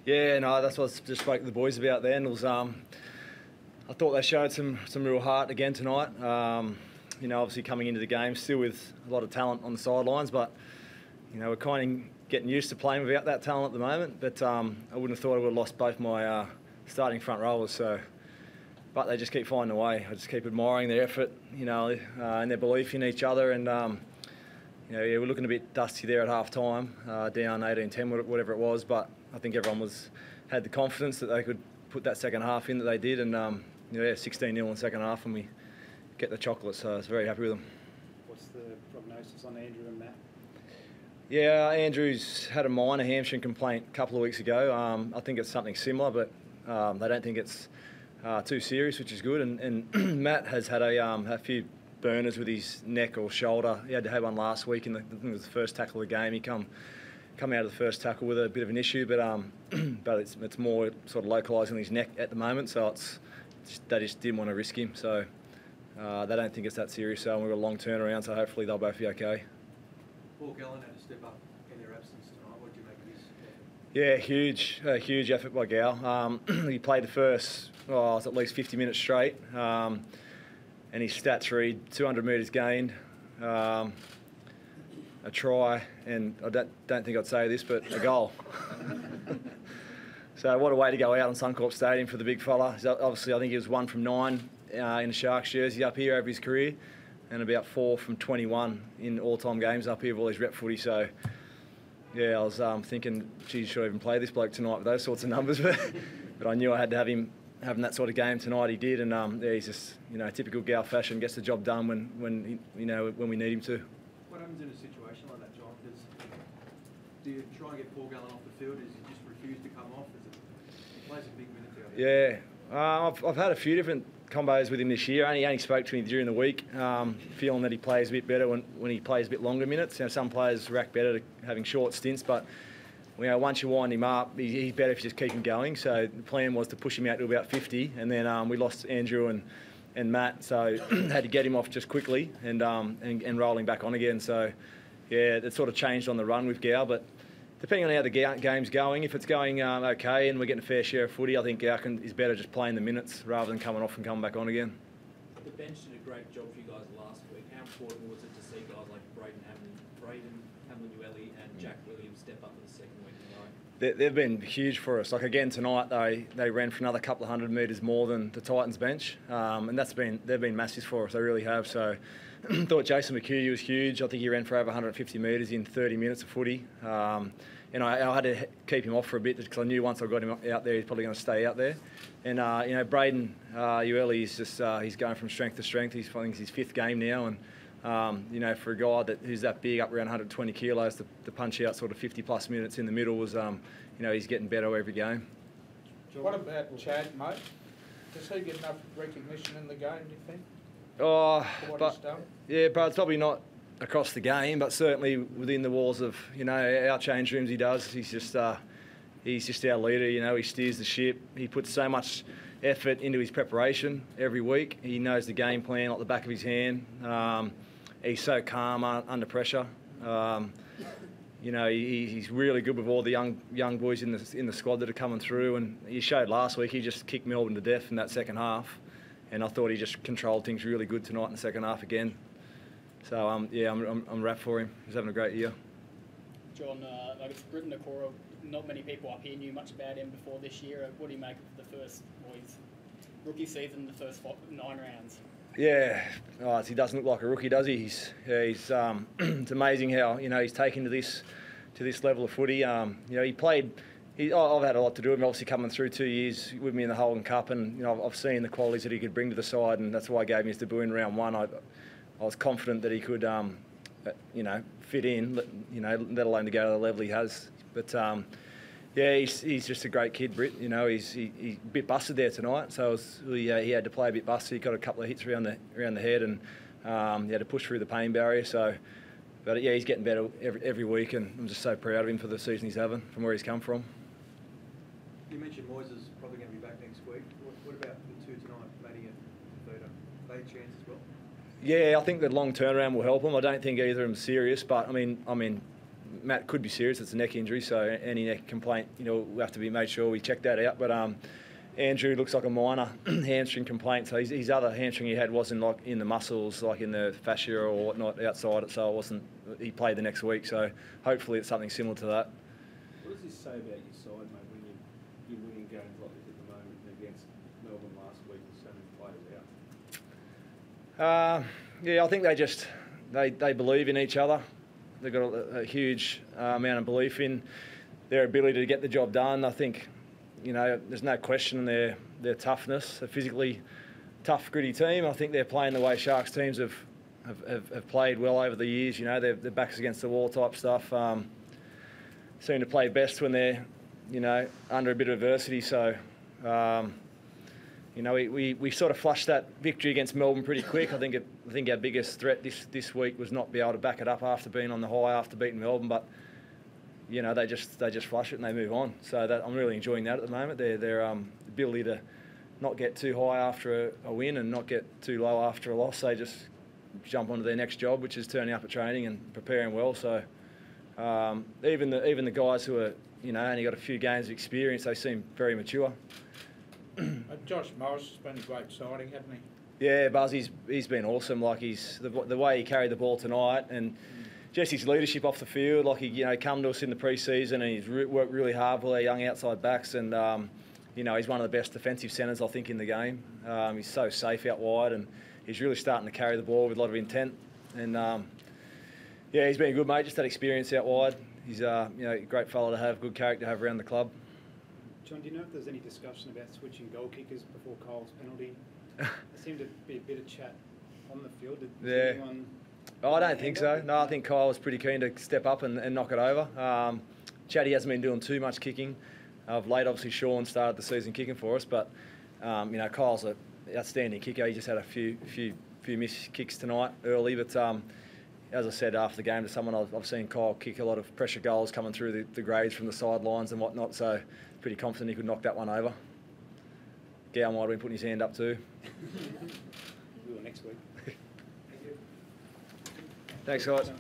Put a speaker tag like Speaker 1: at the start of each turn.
Speaker 1: Yeah, no, that's what I just spoke to the boys about then. It was, I thought they showed some real heart again tonight. Obviously coming into the game still with a lot of talent on the sidelines, but we're kind of getting used to playing without that talent at the moment. But I wouldn't have thought I would have lost both my starting front rowers. But they just keep finding a way. I just keep admiring their effort, and their belief in each other. And we're looking a bit dusty there at half time, down 18-10, whatever it was. But I think everyone had the confidence that they could put that second half in that they did. And 16-0 in the second half, and we get the chocolate. So I was very happy with them.
Speaker 2: What's the prognosis on Andrew and Matt?
Speaker 1: Yeah, Andrew's had a minor hamstring complaint a couple of weeks ago. I think it's something similar, but they don't think it's too serious, which is good. And Matt has had a few burners with his neck or shoulder. He had to have one last week, and I think it was the first tackle of the game. He come out of the first tackle with a bit of an issue, but it's more sort of localised in his neck at the moment. So they just didn't want to risk him. So they don't think it's that serious. So we've got a long turnaround. So hopefully they'll both be okay.
Speaker 3: Paul Gallen had to step up in their absence tonight. What do you make of his effort?
Speaker 1: Yeah, huge effort by Gal. He played the first, it was at least 50 minutes straight, and his stats read 200 metres gained, a try, and I don't think I'd say this, but a goal. So what a way to go out on Suncorp Stadium for the big fella. Obviously, I think he was 1 from 9 in the Sharks jersey up here over his career, and about 4 from 21 in all-time games up here with all his rep footy. So, yeah, I was thinking, geez, should I even play this bloke tonight with those sorts of numbers? But I knew I had to have him having that sort of game tonight. He did, and he's just, typical Gal fashion, gets the job done when we need him to.
Speaker 3: What happens in a situation like that, John? Do you try and get Paul Gallen off the field? Does he just refuse to come off? He plays a big minute out there.
Speaker 1: Yeah, I've had a few different combos with him this year. He only spoke to me during the week, feeling that he plays a bit better when he plays a bit longer minutes. Some players react better to having short stints, but once you wind him up, he's better if you just keep him going. So the plan was to push him out to about 50, and then we lost Andrew and Matt, so had to get him off just quickly and roll him back on again. So yeah, it sort of changed on the run with Gal, but depending on how the game's going, if it's going okay and we're getting a fair share of footy, I think Gal is better just playing the minutes rather than coming off and coming back on again.
Speaker 4: The bench did a great job for you guys last week. How important was it to see guys like Braden Hamlin-Uele and Jack Williams step up for the second week in a row?
Speaker 1: They've been huge for us. Like again tonight, they ran for another couple of 100 metres more than the Titans bench, and they've been massive for us. They really have. So I thought Jason McHugh was huge. I think he ran for over 150 metres in 30 minutes of footy. And I had to keep him off for a bit because I knew once I got him out there, he's probably going to stay out there. And Braden Uele is just he's going from strength to strength. I think it's his 5th game now, and for a guy who's that big, up around 120 kilos, to punch out sort of 50+ minutes in the middle was he's getting better every game.
Speaker 5: What about Chad, mate? Does he get enough recognition in the game, do you think?
Speaker 1: Yeah, but it's probably not across the game, but certainly within the walls of our change rooms, he does. He's just our leader. He steers the ship. He puts so much effort into his preparation every week. He knows the game plan like the back of his hand. He's so calm under pressure. He's really good with all the young boys in the squad that are coming through. And he showed last week. He just kicked Melbourne to death in that second half, and I thought he just controlled things really good tonight in the second half again. So I'm wrapped for him. He's having a great year.
Speaker 6: John, it's Britton Nakora. Not many people up here knew much about him before this year. What do you make of the his rookie season, the first 9 rounds?
Speaker 1: Yeah, he doesn't look like a rookie, does he? It's amazing how he's taken to this level of footy. He played. I've had a lot to do with him. Obviously, coming through 2 years with me in the Holden Cup, and I've seen the qualities that he could bring to the side, and that's why I gave him his debut in round 1. I was confident that he could, fit in, let alone to go to the level he has. But he's just a great kid, Britt. He's a bit busted there tonight, so he had to play a bit busted. He got a couple of hits around the head, and he had to push through the pain barrier. But he's getting better every week, and I'm just so proud of him for the season he's having, from where he's come from.
Speaker 3: You mentioned Moyes is probably going to be back next week. What about the 2 tonight, Matty and Fida? Are they a chance as well?
Speaker 1: Yeah, I think the long turnaround will help them. I don't think either of them serious, but I mean, Matt could be serious. It's a neck injury, so any neck complaint, we have to be made sure we check that out. But Andrew looks like a minor hamstring complaint. So his other hamstring he had wasn't like in the muscles, like in the fascia or whatnot outside it. So it wasn't. He played the next week. So hopefully it's something similar to that.
Speaker 7: What does this say about your side, mate, when you're winning games like this at the moment against Melbourne last week with so many players out?
Speaker 1: Yeah, I think they believe in each other. They've got a huge amount of belief in their ability to get the job done. I think, there's no question their toughness, a physically tough, gritty team. I think they're playing the way Sharks teams have played well over the years. Their backs against the wall type stuff. Seem to play best when they're, under a bit of adversity. So, we sort of flushed that victory against Melbourne pretty quick. I think our biggest threat this week was not be able to back it up after being on the high after beating Melbourne, but they just flush it and they move on. So I'm really enjoying that at the moment. Their ability to not get too high after a win and not get too low after a loss. They just jump onto their next job, which is turning up at training and preparing well. So even the guys who are only got a few games of experience, they seem very mature.
Speaker 5: Josh Morris has been a great signing, hasn't he?
Speaker 1: Yeah, Buzz, he's been awesome. Like the way he carried the ball tonight, and just his leadership off the field. Like he come to us in the pre-season and he's worked really hard with our young outside backs, and he's one of the best defensive centres I think in the game. He's so safe out wide, and he's really starting to carry the ball with a lot of intent. And he's been good, mate. Just that experience out wide. He's a great fella to have, good character to have around the club.
Speaker 2: John, do you know if there's any discussion about switching goal kickers before Kyle's penalty? There seemed to be a bit of chat on the field. Did anyone...
Speaker 1: I don't think so. No, I think Kyle was pretty keen to step up and knock it over. Chatty hasn't been doing too much kicking of late. Obviously, Sean started the season kicking for us, but Kyle's an outstanding kicker. He just had a few missed kicks tonight early, but as I said after the game to someone, I've seen Kyle kick a lot of pressure goals coming through the grades from the sidelines and whatnot, so pretty confident he could knock that one over. Gow might have been putting his hand up too.
Speaker 2: We will next week.
Speaker 1: Thanks, guys.